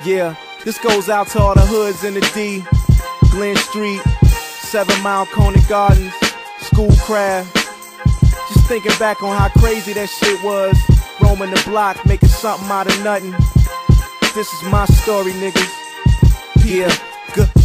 Yeah, this goes out to all the hoods in the D, Glen Street, 7 Mile Conant Gardens, Schoolcraft. Just thinking back on how crazy that shit was, roaming the block, making something out of nothing. This is my story, niggas. Yeah.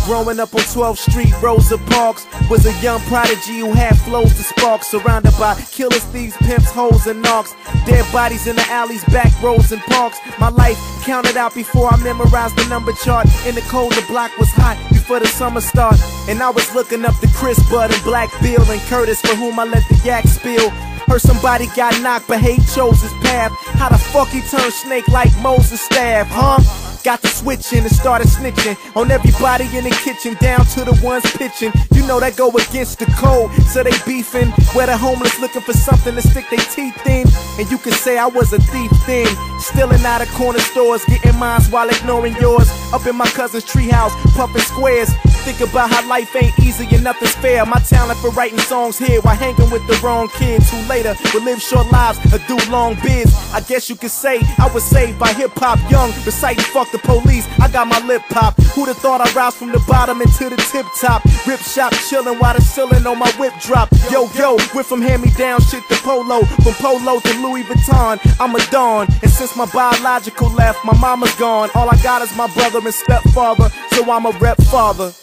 Growing up on 12th Street, Rosa Parks, was a young prodigy who had flows to spark, surrounded by killers, thieves, pimps, hoes, and knocks. Dead bodies in the alleys, back roads, and parks. My life counted out before I memorized the number chart. In the cold, the block was hot before the summer start. And I was looking up to Chris, Bud, and Black Bill, and Curtis, for whom I let the yak spill. Heard somebody got knocked, but hate chose his path. How the fuck he turned snake like Moses' staff, huh? Got the switch in and started snitching on everybody in the kitchen, down to the ones pitching. You know that go against the code, so they beefing. Where the homeless looking for something to stick their teeth in. And you can say I was a thief then, stealing out of corner stores, getting mines while ignoring yours. Up in my cousin's treehouse, puffing squares. Think about how life ain't easy and nothing's fair. My talent for writing songs here while hanging with the wrong kids who later will live short lives or do long bids. I guess you could say I was saved by hip-hop, young, reciting fuck the police. I got my lip pop. Who'da thought I rise from the bottom into the tip top? Rip shop chillin' while the ceiling on my whip drop. Yo, went from hand-me-down shit to polo, from polo to Louis Vuitton. I'm a Don, and since my biological left, my mama's gone. All I got is my brother and stepfather, so I'm a rep father.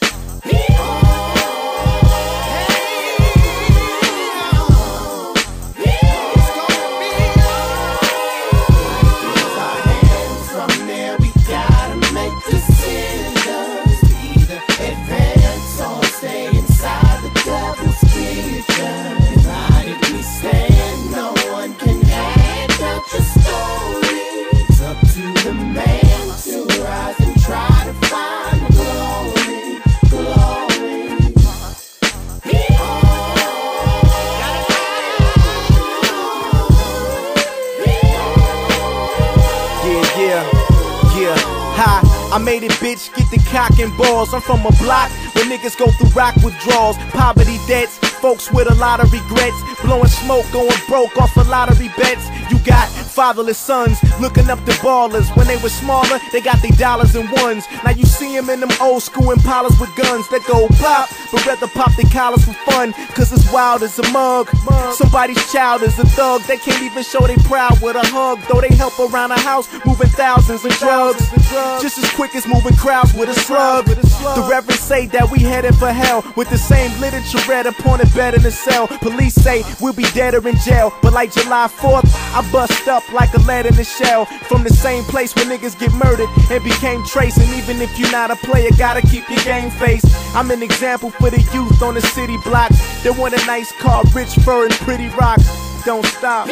I made it, bitch, get the cock and balls. I'm from a block where niggas go through rock withdrawals, poverty debts, folks with a lot of regrets, blowing smoke, going broke off of lottery bets. You got fatherless sons looking up to ballers. When they were smaller, they got their dollars and ones. Now you see them in them old school Impalas with guns that go pop, but rather pop their collars for fun, cause it's wild as a mug. Somebody's child is a thug, they can't even show they proud with a hug, though they help around the house moving thousands of drugs, just as quick as moving crowds with a slug. The reverends say that we headed for hell, with the same literature read upon a bed in the cell. Police say we'll be dead or in jail, but like July 4th, I bust up like a lead in a shell, from the same place where niggas get murdered and became trace. And even if you're not a player, gotta keep your game face. I'm an example for the youth on the city blocks. They want a nice car, rich fur, and pretty rocks. Don't stop.